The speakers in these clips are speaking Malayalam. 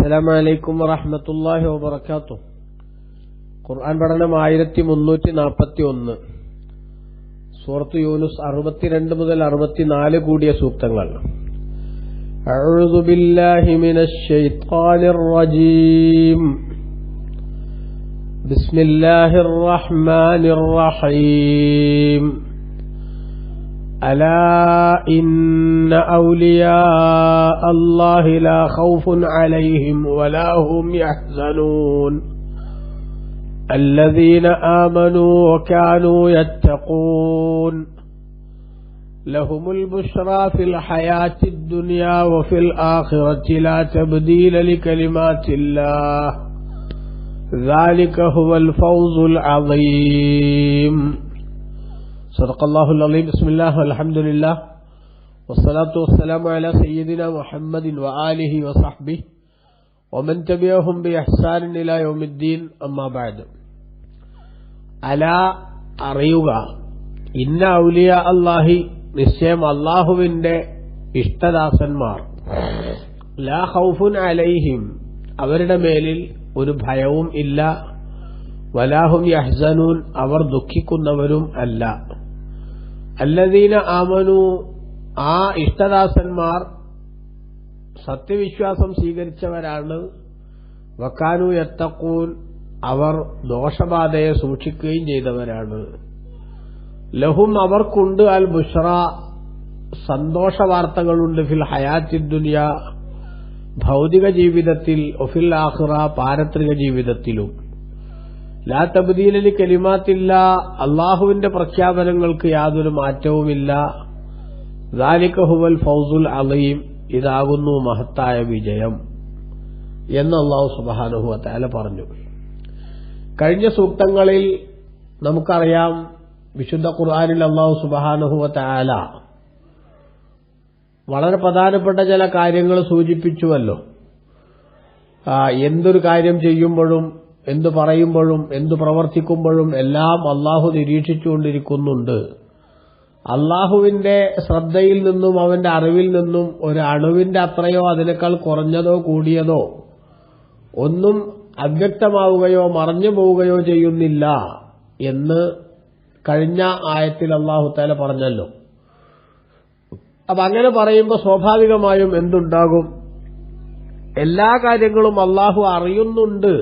അസ്സലാമു അലൈക്കും വറഹ്മത്തുള്ളാഹി വബറകാതുഹു. ഖുർആൻ പഠനം 1341. സൂറത്ത് യൂനുസ് 62 മുതൽ 64 കൂടിയ സൂക്തങ്ങൾ. അഊദു ബില്ലാഹി മിനശ് ശൈത്വാനിർ റജീം. ബിസ്മില്ലാഹിർ റഹ്മാനിർ റഹീം. ألا إن أولياء الله لا خوف عليهم ولا هم يحزنون الذين آمنوا وكانوا يتقون لهم البشرى في الحياة الدنيا وفي الآخرة لا تبديل لكلمات الله ذلك هو الفوز العظيم. صدق الله العظيم. بسم الله والحمد لله والصلاة والسلام على سيدنا محمد وآله وصحبه ومن تبعهم بإحسان إلى يوم الدين. أما بعد. ألا അറിയുക, ഇന്ന ഔലിയ അല്ലാഹി, നിശ്ചയം അല്ലാഹുവിന്റെ ഇഷ്ടദാസന്മാർ, ലാ ഖൗഫുൻ അലൈഹിം, അവരുടെ മേലിൽ ഒരു ഭയവും ഇല്ല, വലാഹും യഹ്സനൂൻ, അവർ ദുഃഖിക്കുന്നവരും അല്ല. അല്ലദീന ആമനു, ആ ഇഷ്ടദാസന്മാർ സത്യവിശ്വാസം സ്വീകരിച്ചവരാണ്. വകാനു യത്തഖൂൻ, അവർ ദോഷബാധയെ സൂക്ഷിക്കുകയും ചെയ്തവരാണ്. ലഹും, അവർക്കുണ്ട്, അൽ ബുഷ്റ, സന്തോഷ വാർത്തകളുണ്ട്, ഫിൽ ഹയാത്തി ദുനിയ, ഭൗതിക ജീവിതത്തിൽ, ഒഫിൽ ആഖിറ, പാരത്രിക ജീവിതത്തിലും. ലാ തബ്ദീല ലി കലിമാത്തില്ല, അല്ലാഹുവിന്റെ പ്രഖ്യാപനങ്ങൾക്ക് യാതൊരു മാറ്റവുമില്ല. ദാലിക ഹുവൽ ഫൗസുൽ അളീം, ഇതാകുന്നു മഹത്തായ വിജയം എന്ന് അല്ലാഹു സുബ്ഹാനഹു വ തആല പറഞ്ഞു. കഴിഞ്ഞ സൂക്തങ്ങളിൽ നമുക്കറിയാം, വിശുദ്ധ ഖുർആനിൽ അല്ലാഹു സുബ്ഹാനഹു വ തആല വളരെ പ്രധാനപ്പെട്ട ചില കാര്യങ്ങൾ സൂചിപ്പിച്ചുവല്ലോ. എന്തൊരു കാര്യം ചെയ്യുമ്പോഴും, എന്തു പറയുമ്പോഴും, എന്തു പ്രവർത്തിക്കുമ്പോഴും എല്ലാം അള്ളാഹു നിരീക്ഷിച്ചുകൊണ്ടിരിക്കുന്നുണ്ട്. അള്ളാഹുവിന്റെ ശ്രദ്ധയിൽ നിന്നും അവന്റെ അറിവിൽ നിന്നും ഒരു അണുവിന്റെ അത്രയോ അതിനേക്കാൾ കുറഞ്ഞതോ കൂടിയതോ ഒന്നും അവ്യക്തമാവുകയോ മറഞ്ഞു പോവുകയോ ചെയ്യുന്നില്ല എന്ന് കഴിഞ്ഞ ആയത്തിൽ അള്ളാഹു തആല പറഞ്ഞല്ലോ. അപ്പൊ അങ്ങനെ പറയുമ്പോൾ സ്വാഭാവികമായും എന്തുണ്ടാകും? എല്ലാ കാര്യങ്ങളും അള്ളാഹു അറിയുന്നുണ്ട്.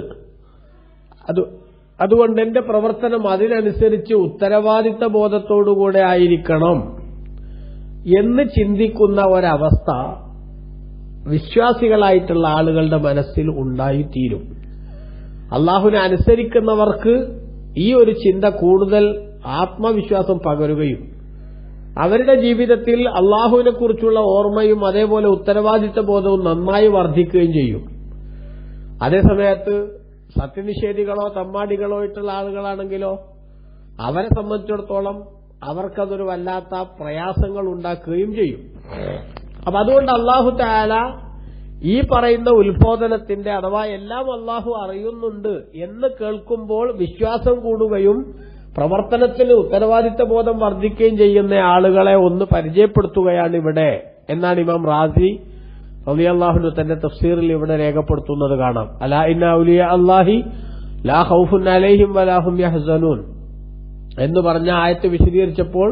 അതുകൊണ്ട് എന്റെ പ്രവർത്തനം അതിനനുസരിച്ച് ഉത്തരവാദിത്ത ബോധത്തോടുകൂടെ ആയിരിക്കണം എന്ന് ചിന്തിക്കുന്ന ഒരവസ്ഥ വിശ്വാസികളായിട്ടുള്ള ആളുകളുടെ മനസ്സിൽ ഉണ്ടായിത്തീരും. അള്ളാഹുവിനെ അനുസരിക്കുന്നവർക്ക് ഈ ഒരു ചിന്ത കൂടുതൽ ആത്മവിശ്വാസം പകരുകയും അവരുടെ ജീവിതത്തിൽ അള്ളാഹുവിനെ കുറിച്ചുള്ള ഓർമ്മയും അതേപോലെ ഉത്തരവാദിത്ത ബോധവും നന്നായി വർദ്ധിക്കുകയും ചെയ്യും. അതേസമയത്ത് സത്യനിഷേധികളോ തമ്മാടികളോ ആയിട്ടുള്ള ആളുകളാണെങ്കിലോ അവരെ സംബന്ധിച്ചിടത്തോളം അവർക്കതൊരു വല്ലാത്ത പ്രയാസങ്ങൾ ഉണ്ടാക്കുകയും ചെയ്യും. അപ്പൊ അതുകൊണ്ട് അല്ലാഹു തആല ഈ പറയുന്ന ഉത്ബോധനത്തിന്റെ അഥവാ എല്ലാം അല്ലാഹു അറിയുന്നുണ്ട് എന്ന് കേൾക്കുമ്പോൾ വിശ്വാസം കൂടുകയും പ്രവർത്തനത്തിന് ഉത്തരവാദിത്ത ബോധം വർദ്ധിക്കുകയും ചെയ്യുന്ന ആളുകളെ ഒന്ന് പരിചയപ്പെടുത്തുകയാണ് ഇവിടെ എന്നാണ് ഇമാം റാസി റളിയല്ലാഹു തന്റെ തഫ്സീറിൽ ഇവിടെ രേഖപ്പെടുത്തുന്നത് കാണാം. അലാ ഇന്ന ഔലിയ അല്ലാഹി ലാ ഖൗഫുൻ അലൈഹിം വലാ ഹും യഹ്സനൂൻ എന്ന് പറഞ്ഞ ആയത്ത് വിശദീകരിച്ചപ്പോൾ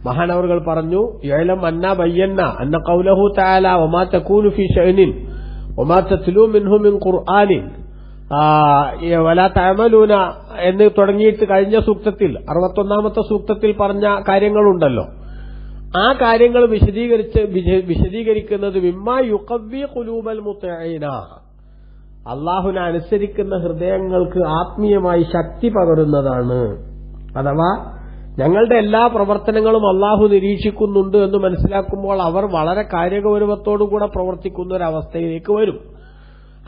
മഹാനവറുകൾ പറഞ്ഞു, യഅലം അന്നാ ബയ്യന്ന അന്ന ഖൗലഹു തആല വമാ തകൂനു ഫീ ശഅനിൻ വമാ തത്ലൂ മിൻഹു മിൻ ഖുർആനിൻ വലാ തഅമലൂന എന്ന് തുടങ്ങിയിട്ട് കഴിഞ്ഞ സൂക്തത്തിൽ 61ാമത്തെ സൂക്തത്തിൽ പറഞ്ഞ കാര്യങ്ങളുണ്ടല്ലോ. ആ കാര്യങ്ങൾ വിശദീകരിക്കുന്നത് മിമ്മാ യുഖവ്വി ഖുലൂബൽ മുതഈന, അല്ലാഹുവിനെ അനുസരിക്കുന്ന ഹൃദയങ്ങൾക്ക് ആത്മീയമായി ശക്തി പകരുന്നതാണ്. അഥവാ ഞങ്ങളുടെ എല്ലാ പ്രവർത്തനങ്ങളും അല്ലാഹു നിരീക്ഷിക്കുന്നുണ്ട് എന്ന് മനസ്സിലാക്കുമ്പോൾ അവർ വളരെ കാര്യഗൗരവത്തോടുകൂടെ പ്രവർത്തിക്കുന്ന ഒരവസ്ഥയിലേക്ക് വരും.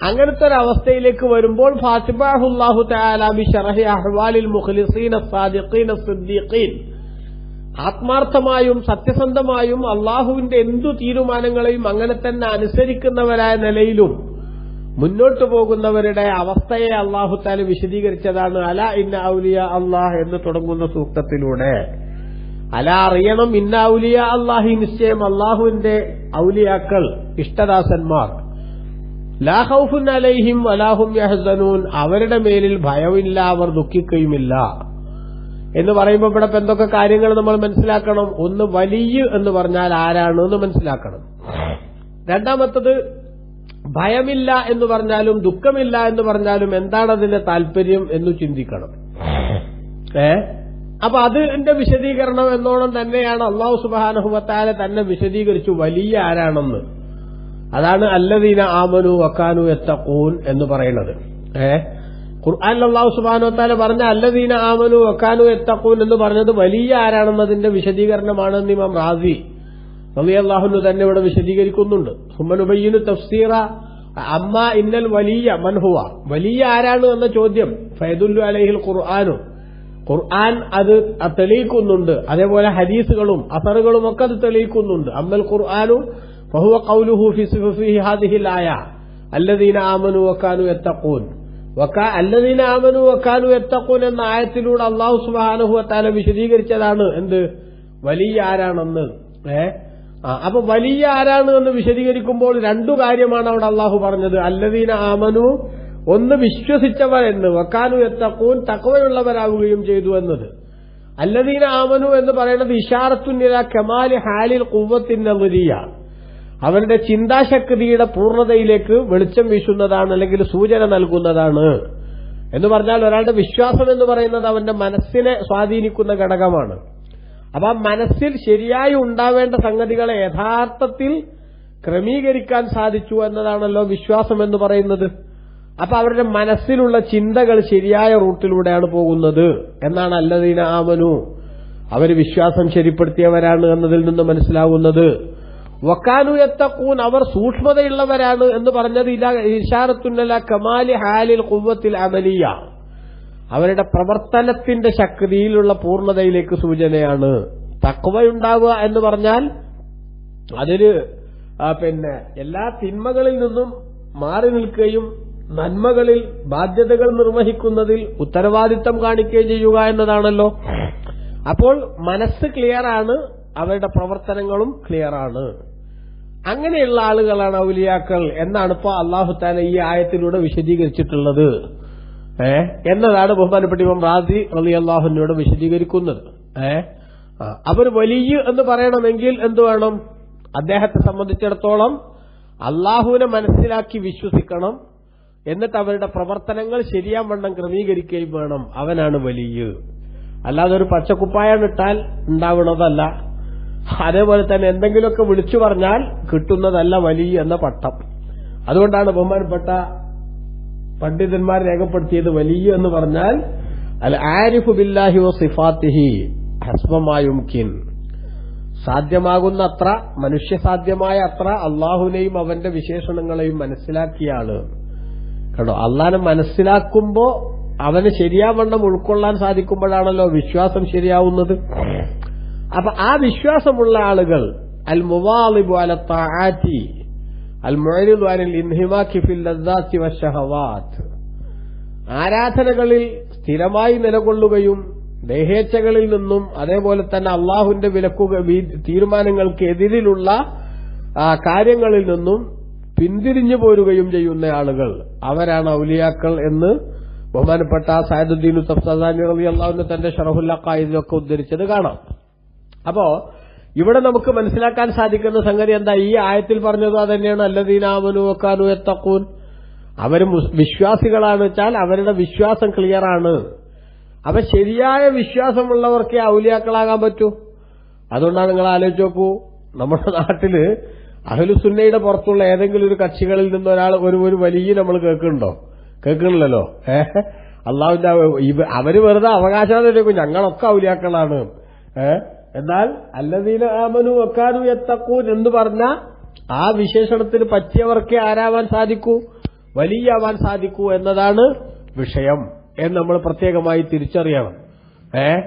അങ്ങനത്തെ ഒരു അവസ്ഥയിലേക്ക് വരുമ്പോൾ ഫാത്തിബാഹുല്ലാഹു തആല ബി ശറഹി അഹ്വാലിൽ മുഖ്ലിസീന സാദിഖീന സിദ്ദീഖീൻ, ആത്മാർത്ഥമായും സത്യസന്ധമായും അള്ളാഹുവിന്റെ എന്തു തീരുമാനങ്ങളെയും അങ്ങനെ തന്നെ അനുസരിക്കുന്നവരായ നിലയിലും മുന്നോട്ടു പോകുന്നവരുടെ അവസ്ഥയെ അല്ലാഹു തആല വിശദീകരിച്ചതാണ് അലാ ഇന്ന ഔലിയ അല്ലാഹ് എന്ന് തുടങ്ങുന്ന സൂക്തത്തിലൂടെ. അലാ അറിയണം, ഇന്ന ഔലിയ അല്ലാഹി, നിശ്ചയം അള്ളാഹുവിന്റെ ഔലിയാക്കൾ, ഇഷ്ടദാസന്മാർ, ലാ ഖൗഫുൻ അലൈഹിം വലാ ഹും യഹ്സനൂൻ, അവരുടെ മേലിൽ ഭയമില്ല, അവർ ദുഃഖിക്കുകയുമില്ല എന്ന് പറയുമ്പോൾ ഇവിടെ എന്തൊക്കെ കാര്യങ്ങൾ നമ്മൾ മനസ്സിലാക്കണം? ഒന്ന്, വലിയ എന്ന് പറഞ്ഞാൽ ആരാണ് എന്ന് മനസ്സിലാക്കണം. രണ്ടാമത്തത്, ഭയമില്ല എന്ന് പറഞ്ഞാലും ദുഃഖമില്ല എന്ന് പറഞ്ഞാലും എന്താണ് അതിന്റെ താല്പര്യം എന്ന് ചിന്തിക്കണം. അപ്പൊ അതിന്റെ വിശദീകരണം എന്നോണം തന്നെയാണ് അല്ലാഹു സുബ്ഹാനഹു വ തആല തന്നെ വിശദീകരിച്ചു വലിയ ആരാണെന്ന്. അതാണ് അല്ലദീന ആമനു വകാനു യത്തഖൂൻ എന്ന് പറയുന്നത്. ഖുർആനിൽ അല്ലാഹു സുബ്ഹാനഹു വ തആല പറഞ്ഞ അല്ലദീന ആമനു വകാനു യത്തഖൂൻ എന്ന് പറഞ്ഞത് വലിയ ആരാണെന്നതിന്റെ വിശദീകരണമാണെന്ന് ഇമാം റാസി റളിയല്ലാഹു അൻഹു തന്നെ ഇവിടെ വിശദീകരിക്കുന്നുണ്ട്. സുമ്മനുബയ്യിനു തഫ്സീറ അമ്മാ ഇന്നൽ വലിയ മൻ ഹുവ, വലിയ ആരാണ് എന്ന ചോദ്യം ഫയദുല്ലു അലൈഹിൽ ഖുർആനു, ഖുർആൻ അത് തെളിയിക്കുന്നുണ്ട്. അതേപോലെ ഹദീസുകളും അസറുകളും ഒക്കെ അത് തെളിയിക്കുന്നുണ്ട്. അമ്മൽ ഖുർആനു ഫഹുവ ഖൗലുഹു ഫീ ഹാദിഹിൽ ആയ അല്ലദീന ആമനു വകാനു യത്തഖൂൻ. അല്ലദീന ആമനു വകാനു യത്തഖൂൻ എന്ന ആയത്തിലൂടെ അല്ലാഹു സുബ്ഹാനഹു വ തആല വിശദീകരിച്ചതാണ് എന്ത്, വലിയ ആരാണെന്ന്. അപ്പൊ വലിയ ആരാണ് എന്ന് വിശദീകരിക്കുമ്പോൾ രണ്ടു കാര്യമാണ് അവിടെ അല്ലാഹു പറഞ്ഞത്. അല്ലദീന ആമനു, ഒന്ന് വിശ്വസിച്ചവർ എന്ന്, വകാനു യത്തഖൂൻ തഖ്വയുള്ളവരാവുകയും ചെയ്തു എന്നത്. അല്ലദീന ആമനു എന്ന് പറയുന്നത് ഇശാറത്തുൻ ഇലാ കമാലി ഹാലിൽ ഖുവ്വത്തിൻ നളിയ, അവരുടെ ചിന്താശക്തിയുടെ പൂർണ്ണതയിലേക്ക് വെളിച്ചം വീശുന്നതാണ്, അല്ലെങ്കിൽ സൂചന നൽകുന്നതാണ്. എന്ന് പറഞ്ഞാൽ ഒരാളുടെ വിശ്വാസം എന്ന് പറയുന്നത് അവന്റെ മനസ്സിനെ സ്വാധീനിക്കുന്ന ഘടകമാണ്. അപ്പൊ ആ മനസ്സിൽ ശരിയായി ഉണ്ടാവേണ്ട സംഗതികളെ യഥാർത്ഥത്തിൽ ക്രമീകരിക്കാൻ സാധിച്ചു എന്നതാണല്ലോ വിശ്വാസം എന്ന് പറയുന്നത്. അപ്പൊ അവരുടെ മനസ്സിലുള്ള ചിന്തകൾ ശരിയായ റൂട്ടിലൂടെയാണ് പോകുന്നത് എന്നാണ് അല്ലദീന ആമനു, അവര് വിശ്വാസം ശരിപ്പെടുത്തിയവരാണ് എന്നതിൽ നിന്ന് മനസ്സിലാവുന്നത്. വകാനു യത്തഖൂൻ, അവർ സൂക്ഷ്മതയുള്ളവരാണ് എന്ന് പറഞ്ഞത് ഇശാറത്തുൻ ഇലാ കമാലി ഹാലിൽ ഖുവ്വത്തിൽ അമലിയ, അവരുടെ പ്രവർത്തനത്തിന്റെ ശക്തിയിലുള്ള പൂർണ്ണതയിലേക്ക് സൂചനയാണ്. തഖ്വയുണ്ടാവുക എന്ന് പറഞ്ഞാൽ അതിന് എല്ലാ തിന്മകളിൽ നിന്നും മാറി നിൽക്കുകയും നന്മകളിൽ ബാധ്യതകൾ നിർവഹിക്കുന്നതിൽ ഉത്തരവാദിത്തം കാണിക്കുകയും ചെയ്യുക എന്നതാണല്ലോ. അപ്പോൾ മനസ്സ് ക്ലിയറാണ്, അവരുടെ പ്രവർത്തനങ്ങളും ക്ലിയറാണ്. അങ്ങനെയുള്ള ആളുകളാണ് ഔലിയാക്കൾ എന്നാണ് ഇപ്പോ അല്ലാഹു തആല ഈ ആയത്തിലൂടെ വിശദീകരിച്ചിട്ടുള്ളത് എന്നതാണ് ബഹുമാനപ്പെട്ട ഇമാം റാസി റളിയല്ലാഹു അൻഹുവോട് വിശദീകരിക്കുന്നത്. അവർ വലിയ എന്ന് പറയണമെങ്കിൽ എന്തു വേണം? അദ്ദേഹത്തെ സംബന്ധിച്ചിടത്തോളം അള്ളാഹുവിനെ മനസ്സിലാക്കി വിശ്വസിക്കണം, എന്നിട്ട് അവരുടെ പ്രവർത്തനങ്ങൾ ശരിയാവണ്ണം ക്രമീകരിക്കുകയും വേണം. അവനാണ് വലിയ. അല്ലാതെ ഒരു പച്ചക്കുപ്പായം ഇട്ടാൽ ഉണ്ടാവുന്നതല്ല, അതേപോലെ തന്നെ എന്തെങ്കിലുമൊക്കെ വിളിച്ചു പറഞ്ഞാൽ കിട്ടുന്നതല്ല വലിയ എന്ന പട്ടം. അതുകൊണ്ടാണ് ബഹുമാനപ്പെട്ട പണ്ഡിതന്മാർ രേഖപ്പെടുത്തിയത് വലിയ എന്ന് പറഞ്ഞാൽ അൽ ആരിഫു ബില്ലാഹി വ സിഫാത്തിഹി ഹസ്ബമാ യുംകിൻ, സാധ്യമാകുന്ന അത്ര, മനുഷ്യസാധ്യമായ അത്ര അള്ളാഹുവിനെയും അവന്റെ വിശേഷണങ്ങളെയും മനസ്സിലാക്കിയ ആള്. കേട്ടോ, അള്ളാഹിനെ മനസ്സിലാക്കുമ്പോ അവന് ശരിയാവണ്ണം ഉൾക്കൊള്ളാൻ സാധിക്കുമ്പോഴാണല്ലോ വിശ്വാസം ശരിയാവുന്നത്. അപ്പൊ ആ വിശ്വാസമുള്ള ആളുകൾ അൽ മുവാളിബു അല തആതി അൽ മുഅരിദു അനിൽ ഇൻഹിമാക്കി ഫിൽ ലദ്ദാത്തി വശഹവാത്ത്, ആരാധനകളിൽ സ്ഥിരമായി നിലകൊള്ളുകയും ദേഹേച്ഛകളിൽ നിന്നും അതേപോലെ തന്നെ അള്ളാഹുവിന്റെ തീരുമാനങ്ങൾക്ക് എതിരിലുള്ള കാര്യങ്ങളിൽ നിന്നും പിന്തിരിഞ്ഞു പോരുകയും ചെയ്യുന്ന ആളുകൾ, അവരാണ് ഔലിയാക്കൾ എന്ന് ബഹുമാനപ്പെട്ട സഅദുദ്ദീൻ തഫ്സാനി റളിയല്ലാഹു അൻഹു തന്റെ ശറഹുൽ അഖായിദിലൊക്കെ ഉദ്ധരിച്ചത് കാണാം. അപ്പോ ഇവിടെ നമുക്ക് മനസ്സിലാക്കാൻ സാധിക്കുന്ന സംഗതി എന്താ? ഈ ആയത്തിൽ പറഞ്ഞത് അതന്നെയാണ്, അല്ലദീന ആമനു വകാനു യത്തഖൂൻ, അവർ വിശ്വാസികളാണ് വെച്ചാൽ അവരുടെ വിശ്വാസം ക്ലിയറാണ്. അപ്പൊ ശരിയായ വിശ്വാസമുള്ളവർക്കേ ഔലിയാക്കളാകാൻ പറ്റൂ. അതുകൊണ്ടാണ് നിങ്ങൾ ആലോചിച്ച് നോക്കൂ, നമ്മുടെ നാട്ടില് അഹ്ലുസുന്നയുടെ പുറത്തുള്ള ഏതെങ്കിലും ഒരു കക്ഷികളിൽ നിന്ന് ഒരാൾ ഒരു വലിയ നമ്മൾ കേൾക്കണില്ലല്ലോ. അള്ളാഹുവിന്റെ അവര് വെറുതെ അവകാശം ഞങ്ങളൊക്കെ ഔലിയാക്കളാണ്. എന്നാൽ അല്ലദീന ആമനു വകാനു യത്തഖൂൻ എന്ന് പറഞ്ഞ ആ വിശേഷണത്തിന് പറ്റിയവർക്കേ ആരാവാൻ സാധിക്കൂ, വലിയാവാൻ സാധിക്കൂ എന്നതാണ് വിഷയം എന്ന് നമ്മൾ പ്രത്യേകമായി തിരിച്ചറിയണം.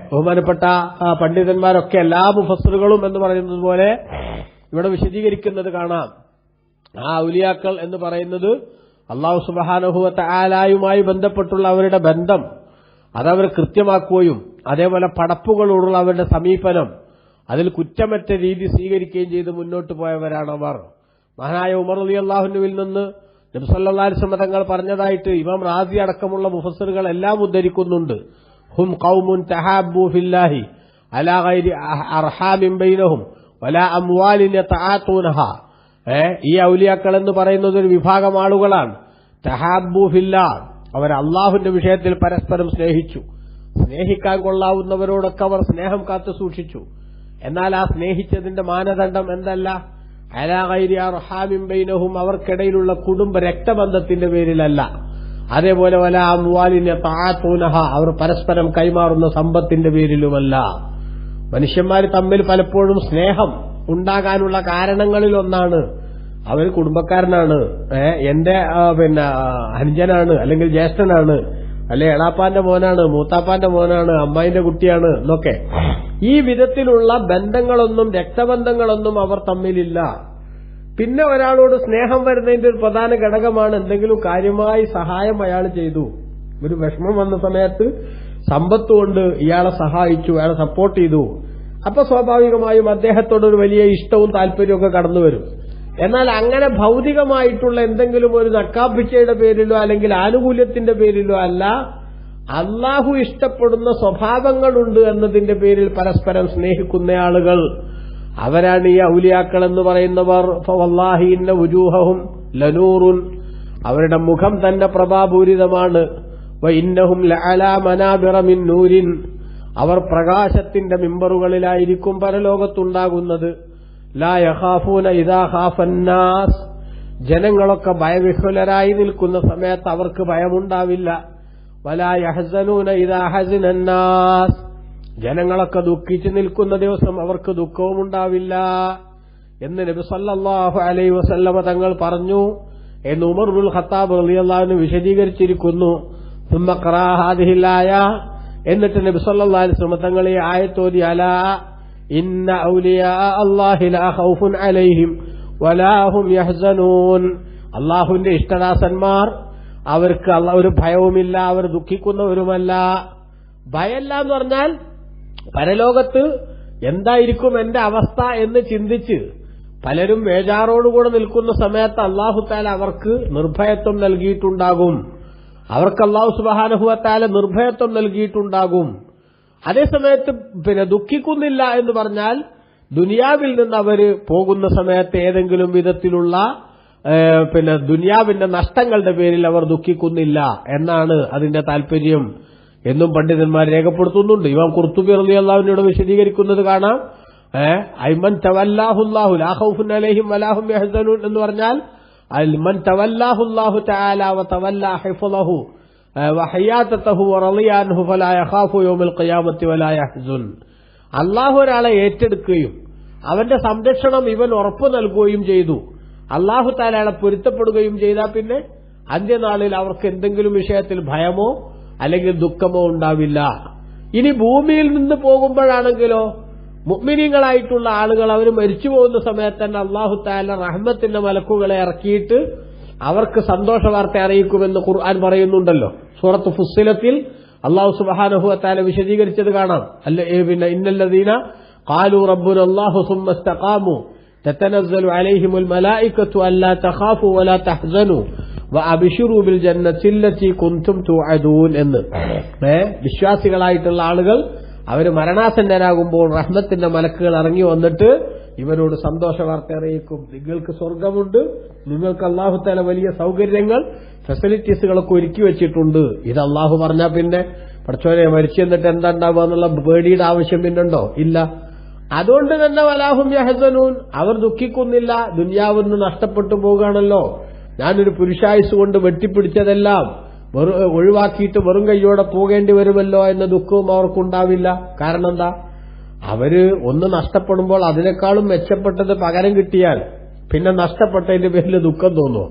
ബഹുമാനപ്പെട്ട പണ്ഡിതന്മാരൊക്കെ എല്ലാ മുഫസ്സിറുകളും എന്ന് പറയുന്നത് പോലെ ഇവിടെ വിശദീകരിക്കുന്നത് കാണാം. ആ ഔലിയാക്കൾ എന്ന് പറയുന്നത് അല്ലാഹു സുബ്ഹാനഹു വ തആലയുമായി ബന്ധപ്പെട്ടുള്ള അവരുടെ ബന്ധം അതവർ കൃത്യമാക്കുകയും അതേപോലെ പടപ്പുകളോടുള്ള അവരുടെ സമീപനം അതിൽ കുറ്റമറ്റ രീതി സ്വീകരിക്കുകയും ചെയ്ത് മുന്നോട്ട് പോയവരാണ് അവർ. മഹാനായ ഉമർ റളിയല്ലാഹു അൻഹുവിൽ നിന്ന് നബി സല്ലല്ലാഹു അലൈഹി വസല്ലം തങ്ങൾ പറഞ്ഞതായിട്ട് ഇമാം റാസി അടക്കമുള്ള മുഫസ്സിറുകൾ എല്ലാം ഉദ്ധരിക്കുന്നുണ്ട്. ഹും ഖൗമുൻ തഹാബ്ബു ഫില്ലാഹി അലാ ഗൈരി അർഹാമിൻ ബൈനഹും വലാ അംവാലിൻ യതആതൂനഹാ. ഈ ഔലിയാക്കൾ എന്ന് പറയുന്നത് ഒരു വിഭാഗം ആളുകളാണ്. തഹാബ്ബു ഫില്ലാഹ്, അവർ അള്ളാഹുവിന്റെ വിഷയത്തിൽ പരസ്പരം സ്നേഹിച്ചു. സ്നേഹിക്കാൻ കൊള്ളാവുന്നവരോടൊക്കെ അവർ സ്നേഹം കാത്തു സൂക്ഷിച്ചു. എന്നാൽ ആ സ്നേഹിച്ചതിന്റെ മാനദണ്ഡം എന്തല്ല? അലാ ഗൈരി അർഹാമിൻ ബൈനഹും, അവർക്കിടയിലുള്ള കുടുംബ രക്തബന്ധത്തിന്റെ പേരിലല്ല. അതേപോലെ വലാ അംവാലിൻ യതആതൂനഹാ, അവർ പരസ്പരം കൈമാറുന്ന സമ്പത്തിന്റെ പേരിലുമല്ല. മനുഷ്യന്മാർ തമ്മിൽ പലപ്പോഴും സ്നേഹം ഉണ്ടാകാനുള്ള കാരണങ്ങളിൽ ഒന്നാണ് അവർ കുടുംബക്കാരനാണ്, എന്റെ അനുജനാണ്, അല്ലെങ്കിൽ ജ്യേഷ്ഠനാണ്, അല്ലെ എളാപ്പാന്റെ മോനാണ്, മൂത്താപ്പാന്റെ മോനാണ്, അമ്മായിന്റെ കുട്ടിയാണ് എന്നൊക്കെ. ഈ വിധത്തിലുള്ള ബന്ധങ്ങളൊന്നും രക്തബന്ധങ്ങളൊന്നും അവർ തമ്മിലില്ല. പിന്നെ ഒരാളോട് സ്നേഹം വരുന്നതിന്റെ ഒരു പ്രധാന ഘടകമാണ് എന്തെങ്കിലും കാര്യമായി സഹായം അയാൾ ചെയ്തു. ഒരു വിഷമം വന്ന സമയത്ത് സമ്പത്ത് കൊണ്ട് ഇയാളെ സഹായിച്ചു, അയാളെ സപ്പോർട്ട് ചെയ്തു. അപ്പൊ സ്വാഭാവികമായും അദ്ദേഹത്തോട് ഒരു വലിയ ഇഷ്ടവും താല്പര്യവും ഒക്കെ കടന്നു വരും. എന്നാൽ അങ്ങനെ ഭൗതികമായിട്ടുള്ള എന്തെങ്കിലും ഒരു നക്കാപ്പിച്ചയുടെ പേരിലോ അല്ലെങ്കിൽ ആനുകൂല്യത്തിന്റെ പേരിലോ അല്ല, അള്ളാഹു ഇഷ്ടപ്പെടുന്ന സ്വഭാവങ്ങളുണ്ട് എന്നതിന്റെ പേരിൽ പരസ്പരം സ്നേഹിക്കുന്ന ആളുകൾ, അവരാണ് ഈ ഔലിയാക്കൾ എന്ന് പറയുന്നവർ. ഫവല്ലാഹി ഇന്ന വുജൂഹഹും ലനൂറുൻ, അവരുടെ മുഖം തന്നെ പ്രഭാപൂരിതമാണ്. വഇന്നഹും ലഅലാ മനാബിറ മിൻ നൂരിൻ, അവർ പ്രകാശത്തിന്റെ മിമ്പറുകളിലായിരിക്കും പരലോകത്തുണ്ടാകുന്നത്. ലാ യഖാഫൂന ഇദാ ഖാഫന്നാസ്, ജനങ്ങളൊക്കെ ഭയവിഹ്വലരായി നിൽക്കുന്ന സമയത്ത് അവർക്ക് ഭയമുണ്ടാവില്ല. വലാ യഹ്സനൂന ഇദാ ഹസനന്നാസ്, ജനങ്ങളൊക്കെ ദുഃഖിച്ചു നിൽക്കുന്ന ദിവസം അവർക്ക് ദുഃഖവും ഉണ്ടാവില്ല എന്ന് നബി സല്ലല്ലാഹു അലൈഹി വസല്ലമ തങ്ങൾ പറഞ്ഞു എന്ന് ഉമർ ഇബ്നുൽ ഖത്താബ് റളിയല്ലാഹു അൻഹു വിശദീകരിച്ചിരിക്കുന്നു. സുമ്മ ഖറാ ഹാദിഹിൽ ആയ, എന്നിട്ട് നബി സല്ലല്ലാഹു അലൈഹി വസല്ലം തങ്ങൾ ഈ ആയത്ത് ഓതി, അലാ ഇന്ന ഔലിയാ അല്ലാഹി ലാ ഖൗഫുൻ അലൈഹിം വലാ ഹും യഹ്സനൂൻ, അല്ലാഹുവിന്റെ ഇഷ്ടദാസന്മാർ, അവർക്ക് ഒരു ഭയവുമില്ല, അവർ ദുഃഖിക്കുന്നവരുമല്ല. ഭയല്ല എന്ന് പറഞ്ഞാൽ പരലോകത്ത് എന്തായിരിക്കും എന്റെ അവസ്ഥ എന്ന് ചിന്തിച്ച് പലരും വേജാറോടുകൂടെ നിൽക്കുന്ന സമയത്ത് അല്ലാഹു തആല അവർക്ക് നിർഭയത്വം നൽകിയിട്ടുണ്ടാകും. അവർക്ക് അല്ലാഹു സുബ്ഹാനഹു വ തആല നിർഭയത്വം നൽകിയിട്ടുണ്ടാകും. അതേസമയത്ത് ദുഃഖിക്കുന്നില്ല എന്ന് പറഞ്ഞാൽ ദുനിയാവിൽ നിന്ന് അവര് പോകുന്ന സമയത്ത് ഏതെങ്കിലും വിധത്തിലുള്ള ദുനിയാവിന്റെ നഷ്ടങ്ങളുടെ പേരിൽ അവർ ദുഃഖിക്കുന്നില്ല എന്നാണ് അതിന്റെ താല്പര്യം എന്നും പണ്ഡിതന്മാർ രേഖപ്പെടുത്തുന്നുണ്ട്. ഇമാം ഖുർത്തുബി റളിയല്ലാഹു അൻഹു വിശദീകരിക്കുന്നത് കാണാം. അയ്മൻ തവല്ലാഹുല്ലാഹു ലാ ഖൗഫുൻ അലൈഹിം വലാ ഹും യഹ്സനൂൻ എന്ന് പറഞ്ഞാൽ അൽമൻ തവല്ലാഹുല്ലാഹു തആല വ തവല്ല ഹിഫ്ളഹു വഹയാതഹു വറളിയ അൻഹു ഫലാ യഖാഫു യൗമൽ ഖിയാമത്തി വലാ യഹ്സുൻ. അല്ലാഹു ഒരാളെ ഏറ്റെടുക്കുകയും അവന്റെ സംരക്ഷണം ഇവൻ ഉറപ്പു നൽകുകയും ചെയ്തു, അല്ലാഹു തആല അയാളെ പൊരുത്തപ്പെടുകയും ചെയ്താൽ പിന്നെ അന്ത്യനാളിൽ അവർക്ക് എന്തെങ്കിലും വിഷയത്തിൽ ഭയമോ അല്ലെങ്കിൽ ദുഃഖമോ ഉണ്ടാവില്ല. ഇനി ഭൂമിയിൽ നിന്ന് പോകുമ്പോഴാണെങ്കിലോ മുഅ്മിനീങ്ങളായിട്ടുള്ള ആളുകൾ അവർ മരിച്ചു പോകുന്ന സമയത്ത് തന്നെ അല്ലാഹു തആല റഹ്മത്തിന്റെ മലക്കുകളെ ഇറക്കിയിട്ട് അവർക്ക് സന്തോഷ വാർത്ത അറിയിക്കുമെന്ന് ഖുർആൻ പറയുന്നുണ്ടല്ലോ. സൂറത്ത് ഫുസ്സിലത്തിൽ അല്ലാഹു സുബ്ഹാനഹു വ തആല വിശദീകരിച്ചത് കാണാം. ഇന്നല്ലദീന ഖാലൂ റബ്ബുന അല്ലാഹു സുമ്മ ഇസ്തഖാമു തതനസ്സലു അലൈഹിമുൽ മലായികത്തു അല്ലാ തഖാഫു വലാ തഹ്സനു വഅബ്ശിറൂ ബിൽ ജന്നത്തി അല്ലതി കുൻതും തുഅദൂൻ എന്ന്. വിശ്വാസികളായിട്ടുള്ള ആളുകൾ അവർ മരണാസന്നരാകുമ്പോൾ റഹ്മത്തിന്റെ മലക്കുകൾ ഇറങ്ങി വന്നിട്ട് ഇവരോട് സന്തോഷ വാർത്ത അറിയിക്കും. നിങ്ങൾക്ക് സ്വർഗമുണ്ട്, നിങ്ങൾക്ക് അല്ലാഹു തആല വലിയ സൗകര്യങ്ങൾ ഫെസിലിറ്റീസുകളൊക്കെ ഒരുക്കി വെച്ചിട്ടുണ്ട്. ഇത് അല്ലാഹു പറഞ്ഞാൽ പിന്നെ പടച്ചോനെ മരിച്ചു എന്നിട്ട് എന്താ ഉണ്ടാവുക എന്നുള്ള പേടിയുടെ ആവശ്യം പിന്നുണ്ടോ? ഇല്ല. അതുകൊണ്ട് തന്നെ വലാഹും യഹ്സനൂൻ, അവർ ദുഃഖിക്കുന്നില്ല. ദുനിയാവിന്ന് നഷ്ടപ്പെട്ടു പോകുകയാണല്ലോ, ഞാനൊരു പുരുഷായുസ് കൊണ്ട് വെട്ടിപ്പിടിച്ചതെല്ലാം ഒഴിവാക്കിയിട്ട് വെറും കൈയോടെ പോകേണ്ടി വരുമല്ലോ എന്ന ദുഃഖവും അവർക്കുണ്ടാവില്ല. കാരണം എന്താ? അവര് ഒന്ന് നഷ്ടപ്പെടുമ്പോൾ അതിനേക്കാളും മെച്ചപ്പെട്ടത് പകരം കിട്ടിയാൽ പിന്നെ നഷ്ടപ്പെട്ടതിന്റെ പേരിൽ ദുഃഖം തോന്നുമോ?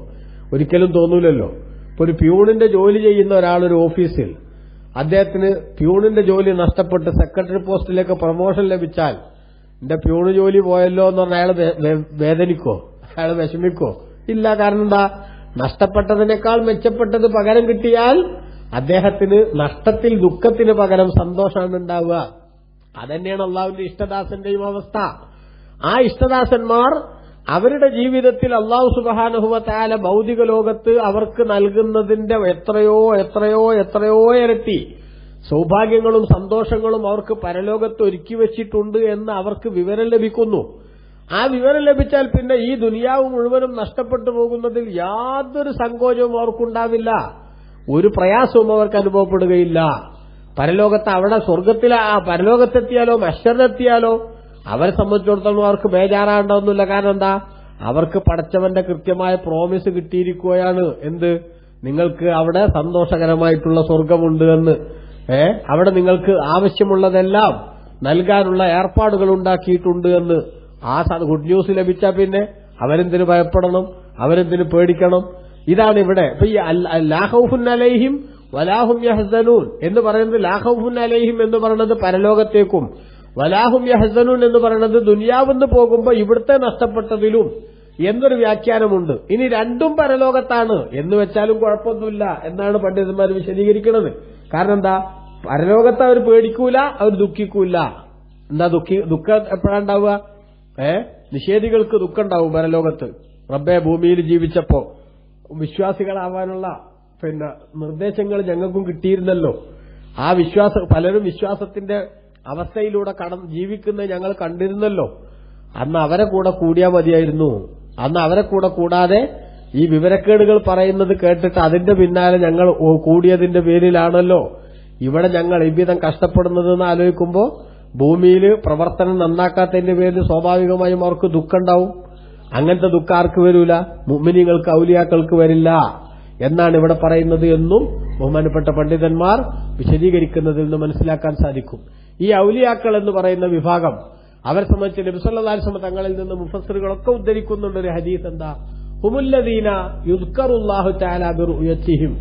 ഒരിക്കലും തോന്നൂലല്ലോ. ഇപ്പൊ ഒരു പ്യൂണിന്റെ ജോലി ചെയ്യുന്ന ഒരാളൊരു ഓഫീസിൽ അദ്ദേഹത്തിന് പ്യൂണിന്റെ ജോലി നഷ്ടപ്പെട്ട് സെക്രട്ടറി പോസ്റ്റിലേക്ക് പ്രൊമോഷൻ ലഭിച്ചാൽ എന്റെ പ്യൂണ് ജോലി പോയല്ലോ എന്ന് പറഞ്ഞാൽ അയാൾ വേദനിക്കോ? അയാൾ വിഷമിക്കോ? ഇല്ല. കാരണം എന്താ? നഷ്ടപ്പെട്ടതിനേക്കാൾ മെച്ചപ്പെട്ടത് പകരം കിട്ടിയാൽ അദ്ദേഹത്തിന് നഷ്ടത്തിൽ ദുഃഖത്തിന് പകരം സന്തോഷമാണ് ഉണ്ടാവുക. അതന്നെയാണ് അള്ളാഹുവിന്റെ ഇഷ്ടദാസന്റെയും അവസ്ഥ. ആ ഇഷ്ടദാസന്മാർ അവരുടെ ജീവിതത്തിൽ അല്ലാഹു സുബ്ഹാനഹു വ തആല ഭൗതിക ലോകത്ത് അവർക്ക് നൽകുന്നതിന്റെ എത്രയോ എത്രയോ എത്രയോ ഇരട്ടി സൗഭാഗ്യങ്ങളും സന്തോഷങ്ങളും അവർക്ക് പരലോകത്ത് ഒരുക്കി വെച്ചിട്ടുണ്ട് എന്ന് അവർക്ക് വിവരം ലഭിക്കുന്നു. ആ വിവരം ലഭിച്ചാൽ പിന്നെ ഈ ദുനിയാവ് മുഴുവനും നഷ്ടപ്പെട്ടു പോകുന്നതിൽ യാതൊരു സങ്കോചവും അവർക്കുണ്ടാവില്ല, ഒരു പ്രയാസവും അവർക്ക് അനുഭവപ്പെടുകയില്ല. പരലോകത്ത് അവിടെ പരലോകത്തെത്തിയാലോ മഹ്ശറിലെത്തിയാലോ അവരെ സംബന്ധിച്ചിടത്തോളം അവർക്ക് ബേജാറാണ്ടൊന്നുമില്ല. കാരണം എന്താ? അവർക്ക് പടച്ചവന്റെ കൃത്യമായ പ്രോമിസ് കിട്ടിയിരിക്കുകയാണ്. എന്ത്? നിങ്ങൾക്ക് അവിടെ സന്തോഷകരമായിട്ടുള്ള സ്വർഗമുണ്ട് എന്ന്. അവിടെ നിങ്ങൾക്ക് ആവശ്യമുള്ളതെല്ലാം നൽകാനുള്ള ഏർപ്പാടുകൾ ഉണ്ടാക്കിയിട്ടുണ്ട് എന്ന്. ആ ഗുഡ് ന്യൂസ് ലഭിച്ചാൽ പിന്നെ അവരെന്തിനു ഭയപ്പെടണം, അവരെന്തിനു പേടിക്കണം? ഇതാണ് ഇവിടെ ഇപ്പൊ ഈ ലാ ഖൗഫുൻ അലൈഹിം വലാഹും യഹ്സനൂൻ എന്ന് പറയുന്നത്. ലാ ഖൗഫുൻ അലൈഹിം എന്ന് പറയുന്നത് പരലോകത്തേക്കും, വലാഹും യഹ്സനൂൻ എന്ന് പറയുന്നത് ദുനിയാവെന്ന് പോകുമ്പോൾ ഇവിടുത്തെ നഷ്ടപ്പെട്ടതിലും എന്നൊരു വ്യാഖ്യാനമുണ്ട്. ഇനി രണ്ടും പരലോകത്താണ് എന്ന് വെച്ചാലും കുഴപ്പമൊന്നുമില്ല എന്നാണ് പണ്ഡിതന്മാർ വിശദീകരിക്കുന്നത്. കാരണം എന്താ? പരലോകത്ത് അവർ പേടിക്കൂല, അവർ ദുഃഖിക്കൂല. എന്താ ദുഃഖം എപ്പോഴാണ്ടാവുക? നിഷേധികൾക്ക് ദുഃഖം ഉണ്ടാവും പരലോകത്ത്. റബ്ബെ, ഭൂമിയിൽ ജീവിച്ചപ്പോ വിശ്വാസികളാവാനുള്ള നിർദ്ദേശങ്ങൾ ഞങ്ങൾക്കും കിട്ടിയിരുന്നല്ലോ. ആ പലരും വിശ്വാസത്തിന്റെ അവസ്ഥയിലൂടെ ജീവിക്കുന്നത് ഞങ്ങൾ കണ്ടിരുന്നല്ലോ. അന്ന് അവരെ കൂടെ കൂടിയാൽ മതിയായിരുന്നു. അന്ന് അവരെ കൂടെ കൂടാതെ ഈ വിവരക്കേടുകൾ പറയുന്നത് കേട്ടിട്ട് അതിന്റെ പിന്നാലെ ഞങ്ങൾ കൂടിയതിന്റെ പേരിലാണല്ലോ ഇവിടെ ഞങ്ങൾ ഇவ்விധം കഷ്ടപ്പെടുന്നതെന്ന് ആലോചിക്കുമ്പോൾ ഭൂമിയിൽ പ്രവർത്തനം നന്നാക്കാത്തതിന്റെ പേരിൽ സ്വാഭാവികമായും അവർക്ക് ദുഃഖമുണ്ടാവും. അങ്ങനത്തെ ദുഃഖം ആർക്ക് വരൂല? മുഅ്മിനീങ്ങൾക്ക്, ഔലിയാക്കൾക്ക് വരില്ല എന്നാണ് ഇവിടെ പറയുന്നത് എന്നും ബഹുമാനപ്പെട്ട പണ്ഡിതന്മാർ വിശദീകരിക്കുന്നതിൽ നിന്ന് മനസ്സിലാക്കാൻ സാധിക്കും. ഈ ഔലിയാക്കൾ എന്ന് പറയുന്ന വിഭാഗം അവരെ സംബന്ധിച്ച് നബി സല്ലല്ലാഹു അലൈഹി വസല്ലം തങ്ങളിൽ നിന്ന് മുഫസ്സിറുകളൊക്കെ ഉദ്ധരിക്കുന്നുണ്ട് ഒരു ഹദീസ്. എന്താ? ഹുമുല്ലദീന യുദ്കറുല്ലാഹു തആല ബിറുയതിഹിം.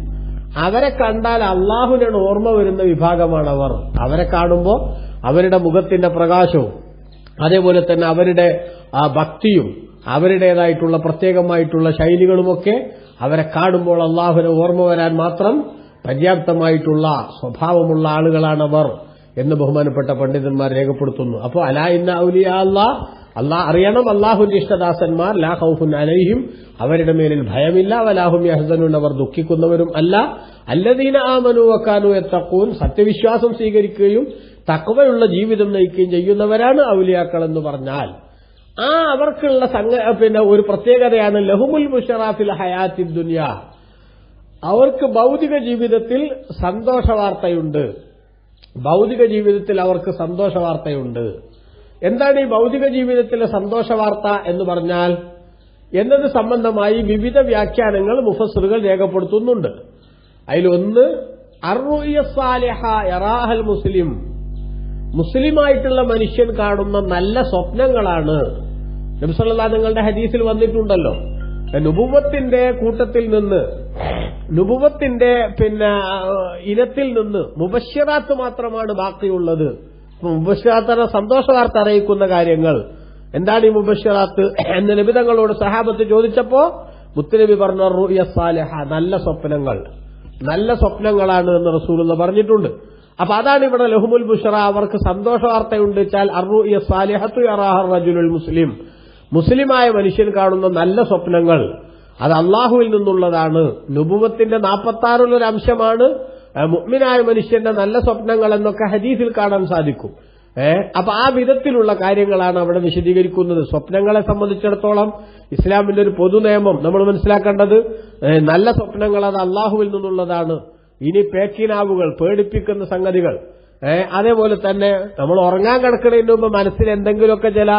അവരെ കണ്ടാൽ അള്ളാഹുവിനാണ് ഓർമ്മ വരുന്ന വിഭാഗമാണവർ. അവരെ കാണുമ്പോൾ അവരുടെ മുഖത്തിന്റെ പ്രകാശവും അതേപോലെ തന്നെ അവരുടെ ആ ഭക്തിയും അവരുടേതായിട്ടുള്ള പ്രത്യേകമായിട്ടുള്ള ശൈലികളുമൊക്കെ അവരെ കാണുമ്പോൾ അള്ളാഹുവിനെ ഓർമ്മ വരാൻ മാത്രം പര്യാപ്തമായിട്ടുള്ള സ്വഭാവമുള്ള ആളുകളാണവർ എന്ന് ബഹുമാനപ്പെട്ട പണ്ഡിതന്മാർ രേഖപ്പെടുത്തുന്നു. അപ്പോൾ അലാ ഇന്ന ഔലിയാ അല്ലാഹ് അറിയണം, അള്ളാഹുവിന്റെ ഇഷ്ടദാസന്മാർ ലാ ഖൗഫുൻ അലൈഹിം അവരുടെ മേലിൽ ഭയമില്ല, വലാഹും യഹ്സനൂൻ അവർ ദുഃഖിക്കുന്നവരും അല്ല, അല്ലദീന ആമനു വകാനു യത്തഖൂൻ സത്യവിശ്വാസം സ്വീകരിക്കുകയും തഖ്വയുള്ള ജീവിതം നയിക്കുകയും ചെയ്യുന്നവരാണ് ഔലിയാക്കൾ എന്ന് പറഞ്ഞാൽ അവർക്കുള്ള ഒരു പ്രത്യേകതയാണ് ലഹുമുൽ ബുശ്റാ ഫിൽ ഹയാത്തിദ് ദുനിയ. അവർക്ക് ഭൗതിക ജീവിതത്തിൽ സന്തോഷവാർത്തയുണ്ട്. ഭൗതിക ജീവിതത്തിൽ അവർക്ക് സന്തോഷവാർത്തയുണ്ട്. എന്താണ് ഈ ഭൗതിക ജീവിതത്തിലെ സന്തോഷവാർത്ത എന്ന് പറഞ്ഞാൽ എന്നത് സംബന്ധമായി വിവിധ വ്യാഖ്യാനങ്ങൾ മുഫസ്സിറുകൾ രേഖപ്പെടുത്തുന്നുണ്ട്. അതിലൊന്ന് അർറുയ സാലിഹ യറാഹൽ മുസ്ലിം, മുസ്ലിമായിട്ടുള്ള മനുഷ്യൻ കാണുന്ന നല്ല സ്വപ്നങ്ങളാണ്. നബി സല്ലല്ലാഹു അലൈഹി വസല്ലം ഹദീസിൽ വന്നിട്ടുണ്ടല്ലോ, നുബുവത്തിന്റെ കൂട്ടത്തിൽ നിന്ന്, നുബുവത്തിന്റെ ഇനത്തിൽ നിന്ന് മുബശ്ശിറാത്ത് മാത്രമാണ് ബാക്കിയുള്ളത്. മുബശ്ശിറാത്ത് സന്തോഷ വാർത്ത അറിയിക്കുന്ന കാര്യങ്ങൾ. എന്താണ് ഈ മുബശ്ശിറാത്ത് എന്ന് നബി തങ്ങളോട് സഹാബത്ത് ചോദിച്ചപ്പോ മുത്തുനബി പറഞ്ഞു റുയ സാലിഹ, നല്ല സ്വപ്നങ്ങൾ, നല്ല സ്വപ്നങ്ങളാണ് എന്ന് റസൂലുള്ളാഹി പറഞ്ഞിട്ടുണ്ട്. അപ്പൊ അതാണ് ഇവിടെ ലഹുമുൽ ബുശ്റ, അവർക്ക് സന്തോഷ വാർത്തയുണ്ട് വെച്ചാൽ അർറുയ സാലിഹത്തു യറാഹർ റജുലുൽ മുസ്ലിം, മുസ്ലിമായ മനുഷ്യൻ കാണുന്ന നല്ല സ്വപ്നങ്ങൾ അത് അള്ളാഹുവിൽ നിന്നുള്ളതാണ്. നുബുവത്തിന്റെ 46 അംശമാണ് മുഅ്മിനായ മനുഷ്യന്റെ നല്ല സ്വപ്നങ്ങൾ എന്നൊക്കെ ഹദീസിൽ കാണാൻ സാധിക്കും. അപ്പൊ ആ വിധത്തിലുള്ള കാര്യങ്ങളാണ് അവിടെ വിശദീകരിക്കുന്നത്. സ്വപ്നങ്ങളെ സംബന്ധിച്ചിടത്തോളം ഇസ്ലാമിന്റെ ഒരു പൊതു നിയമം നമ്മൾ മനസ്സിലാക്കേണ്ടത്, നല്ല സ്വപ്നങ്ങൾ അത് അള്ളാഹുവിൽ നിന്നുള്ളതാണ്. ഇനി പേക്കിനാവുകൾ, പേടിപ്പിക്കുന്ന സംഗതികൾ, അതേപോലെ തന്നെ നമ്മൾ ഉറങ്ങാൻ കിടക്കുന്നതിന് മുമ്പ് മനസ്സിൽ എന്തെങ്കിലുമൊക്കെ ചില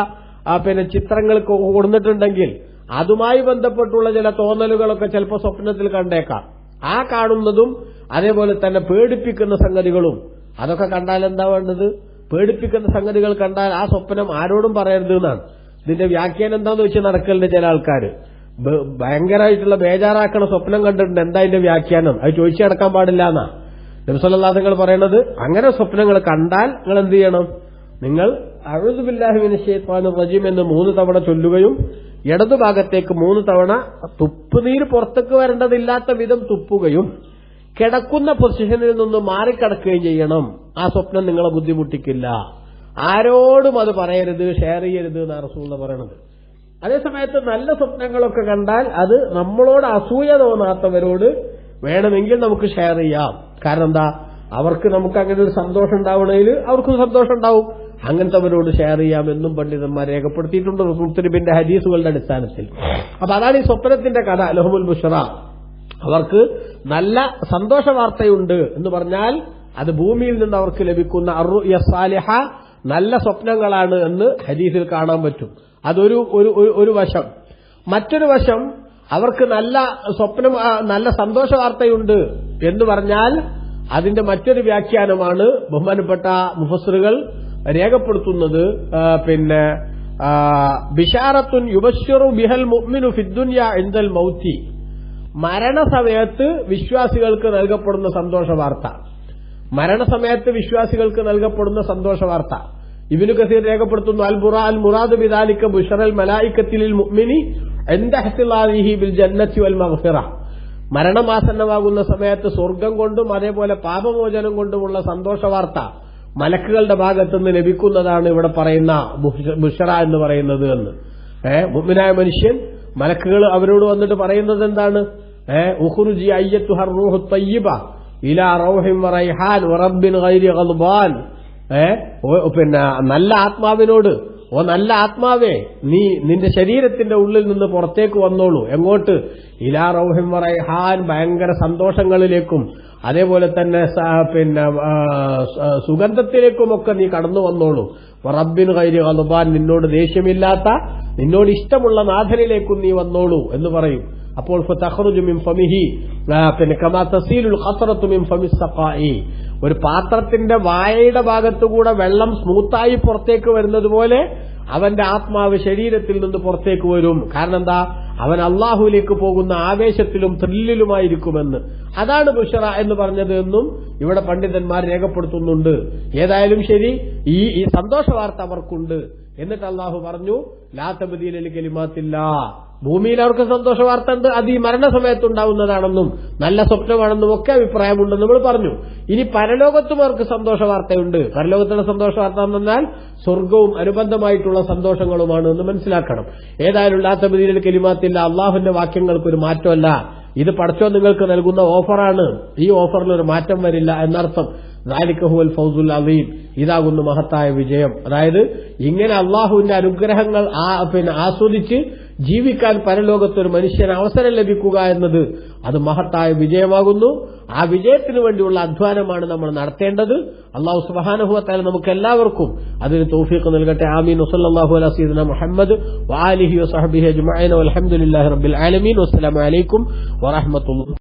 ചിത്രങ്ങൾ കൊടുത്തിട്ടുണ്ടെങ്കിൽ അതുമായി ബന്ധപ്പെട്ടുള്ള ചില തോന്നലുകളൊക്കെ ചിലപ്പോൾ സ്വപ്നത്തിൽ കണ്ടേക്കാം. ആ കാണുന്നതും അതേപോലെ തന്നെ പേടിപ്പിക്കുന്ന സംഗതികളും അതൊക്കെ കണ്ടാൽ എന്താ വേണ്ടത്? പേടിപ്പിക്കുന്ന സംഗതികൾ കണ്ടാൽ ആ സ്വപ്നം ആരോടും പറയരുത് എന്നാണ്. ഇതിന്റെ വ്യാഖ്യാനം എന്താന്ന് വെച്ച് നടക്കലുണ്ട് ചില ആൾക്കാർ. ഭയങ്കരമായിട്ടുള്ള ബേജാറാക്കണ സ്വപ്നം കണ്ടിട്ടുണ്ട്, എന്താ അതിന്റെ വ്യാഖ്യാനം, അത് ചോദിച്ചടക്കാൻ പാടില്ല എന്നാ നബി സല്ലല്ലാഹു അലൈഹി വസല്ലം പറയണത്. അങ്ങനെ സ്വപ്നങ്ങൾ കണ്ടാൽ നിങ്ങൾ എന്ത് ചെയ്യണം? നിങ്ങൾ അഊദു ബില്ലാഹി മിനശ് ശൈത്വാനിർ റജീം എന്ന് 3 തവണ ചൊല്ലുകയും ഇടതുഭാഗത്തേക്ക് 3 തവണ തുപ്പുനീര് പുറത്തേക്ക് വരേണ്ടതില്ലാത്ത വിധം തുപ്പുകയും കിടക്കുന്ന പൊസിഷനിൽ നിന്ന് മാറിക്കിടക്കുകയും ചെയ്യണം. ആ സ്വപ്നം നിങ്ങളെ ബുദ്ധിമുട്ടിക്കില്ല. ആരോടും അത് പറയരുത്, ഷെയർ ചെയ്യരുത് എന്നാണ് റസൂലുള്ളാഹി പറയണത്. അതേസമയത്ത് നല്ല സ്വപ്നങ്ങളൊക്കെ കണ്ടാൽ അത് നമ്മളോട് അസൂയ തോന്നാത്തവരോട് വേണമെങ്കിൽ നമുക്ക് ഷെയർ ചെയ്യാം. കാരണം എന്താ, അവർക്ക് നമുക്ക് അങ്ങനെ ഒരു സന്തോഷം ഉണ്ടാവണതിൽ അവർക്കും സന്തോഷം ഉണ്ടാവും. അങ്ങനത്തെവരോട് ഷെയർ ചെയ്യാമെന്നും പണ്ഡിതന്മാർ രേഖപ്പെടുത്തിയിട്ടുണ്ട് റസൂൽ തിരുബിന്റെ ഹദീസുകളുടെ അടിസ്ഥാനത്തിൽ. അപ്പൊ അതാണ് ഈ സ്വപ്നത്തിന്റെ കഥ. ലഹുമുൽ ബുശ്റ, അവർക്ക് നല്ല സന്തോഷ വാർത്തയുണ്ട് എന്ന് പറഞ്ഞാൽ അത് ഭൂമിയിൽ നിന്ന് അവർക്ക് ലഭിക്കുന്ന അർറുയ സാലിഹ, നല്ല സ്വപ്നങ്ങളാണ് എന്ന് ഹദീസിൽ കാണാൻ പറ്റും. അതൊരു ഒരു വശം. മറ്റൊരു വശം, അവർക്ക് നല്ല സ്വപ്നം, നല്ല സന്തോഷ വാർത്തയുണ്ട് എന്ന് പറഞ്ഞാൽ അതിന്റെ മറ്റൊരു വ്യാഖ്യാനമാണ് ബഹുമാനപ്പെട്ട മുഫസ്സിറുകൾ രേഖപ്പെടുത്തുന്നത്. ബിശാറത്തുൻ യുബശ്ശിറു ബിഹൽ മുഅ്മിനു ഫിദ്ദുനിയ ഇൻദൽ മൗതി, മരണസമയത്ത് വിശ്വാസികൾക്ക് നൽകപ്പെടുന്ന സന്തോഷ വാർത്ത. മരണസമയത്ത് വിശ്വാസികൾക്ക് നൽകപ്പെടുന്ന സന്തോഷ വാർത്ത ഇബ്നു കസീർ രേഖപ്പെടുത്തുന്നു. അൽ മുറാദു ബിദാലിക ബുശ്റൽ മലായികത്തി ലിൽ മുഅ്മിനി ഇൻദ ഹസ്ലാഹിഹി ബിൽ ജന്നത്തി വൽ മഗ്ഫിറ, മരണമാസന്നമാകുന്ന സമയത്ത് സ്വർഗം കൊണ്ടും അതേപോലെ പാപമോചനം കൊണ്ടുമുള്ള സന്തോഷ വാർത്ത മലക്കുകളുടെ ഭാഗത്തുനിന്ന് ലഭിക്കുന്നതാണ് ഇവിടെ പറയുന്ന ബുശ്റ എന്ന് പറയുന്നത് എന്ന്. മുഅ്മിനായ മനുഷ്യൻ, മലക്കുകൾ അവരോട് വന്നിട്ട് പറയുന്നത് എന്താണ്? ഉഖ്റുജി അയ്യത്തുഹർ റൂഹു തയ്യിബ ഇലാ റൗഹിൻ വറൈഹാൻ വറബ്ബിൻ ഗൈരി ഗദ്ബാൻ, നല്ല ആത്മാവിനോട്, ഓ നല്ല ആത്മാവേ, നീ നിന്റെ ശരീരത്തിന്റെ ഉള്ളിൽ നിന്ന് പുറത്തേക്ക് വന്നോളൂ. എങ്ങോട്ട്? ഇലാ റൗഹിൻ വറൈഹാൻ, ഭയങ്കര സന്തോഷങ്ങളിലേക്കും അതേപോലെ തന്നെ സുഗന്ധത്തിലേക്കുമൊക്കെ നീ കടന്നു വന്നോളൂ. റബ്ബിൻ ഗൈരി ഗദ്ബാൻ, നിന്നോട് ദേഷ്യമില്ലാത്ത, നിന്നോട് ഇഷ്ടമുള്ള നാഥനിലേക്കും നീ വന്നോളൂ എന്ന് പറയും. അപ്പോൾ ഫതഖ്റുജു മിൻ ഫമിഹി കമാ തസീലുൽ ഖത്രതു മിൻ ഫമിസ് സഖായി, ഒരു പാത്രത്തിന്റെ വായയുടെ ഭാഗത്തുകൂടെ വെള്ളം സ്മൂത്തായി പുറത്തേക്ക് വരുന്നത് പോലെ അവന്റെ ആത്മാവ് ശരീരത്തിൽ നിന്ന് പുറത്തേക്ക് വരും. കാരണം എന്താ? അവൻ അള്ളാഹുവിലേക്ക് പോകുന്ന ആവേശത്തിലും ത്രില്ലിലുമായിരിക്കുമെന്ന്. അതാണ് ബുശ്റ എന്ന് പറഞ്ഞത് എന്നും ഇവിടെ പണ്ഡിതന്മാർ രേഖപ്പെടുത്തുന്നുണ്ട്. ഏതായാലും ശരി, ഈ സന്തോഷ വാർത്ത അവർക്കുണ്ട്. എന്നിട്ട് അള്ളാഹു പറഞ്ഞു, ലാ തബ്ദീല ലികലിമാത്തില്ലാ, ഭൂമിയിൽ അവർക്ക് സന്തോഷ വാർത്ത ഉണ്ട്. അത് ഈ മരണസമയത്തുണ്ടാവുന്നതാണെന്നും നല്ല സ്വപ്നമാണെന്നും ഒക്കെ അഭിപ്രായമുണ്ടെന്ന് നമ്മൾ പറഞ്ഞു. ഇനി പരലോകത്തും അവർക്ക് സന്തോഷ വാർത്തയുണ്ട്. പരലോകത്തുള്ള സന്തോഷ വാർത്ത എന്ന് പറഞ്ഞാൽ സ്വർഗവും അനുബന്ധമായിട്ടുള്ള സന്തോഷങ്ങളുമാണ് എന്ന് മനസ്സിലാക്കണം. ഏതായാലും ലാ തബ്ദീല ലികലിമാത്തില്ല, അള്ളാഹുവിന്റെ വാക്യങ്ങൾക്കൊരു മാറ്റമല്ല. ഇത് പടച്ചോൻ നിങ്ങൾക്ക് നൽകുന്ന ഓഫറാണ്. ഈ ഓഫറിൽ ഒരു മാറ്റം വരില്ല എന്നർത്ഥം. ദാലിക ഹുവൽ ഫൗസുൽ അസീം, ഇതാകുന്നു മഹത്തായ വിജയം. അതായത് ഇങ്ങനെ അള്ളാഹുവിന്റെ അനുഗ്രഹങ്ങൾ ആസ്വദിച്ച് ജീവിക്കാൻ പരലോകത്തൊരു മനുഷ്യന് അവസരം ലഭിക്കുക എന്നത് അത് മഹത്തായ വിജയമാകുന്നു. ആ വിജയത്തിനു വേണ്ടിയുള്ള അധ്വാനമാണ് നമ്മൾ നടത്തേണ്ടത്. അല്ലാഹു സുബ്ഹാനഹു വ തആല നമുക്ക് എല്ലാവർക്കും അതിന് തൗഫീഖ് നൽകട്ടെ. ആമീൻ. വസല്ലല്ലാഹു അലാ സയ്യിദിനാ മുഹമ്മദ് വആലിഹി വസഹ്ബിഹി അജ്മഈൻ വൽഹംദുലില്ലാഹി റബ്ബിൽ ആലമീൻ. വസ്സലാമു അലൈക്കും വറഹ്മത്തുള്ളാഹി.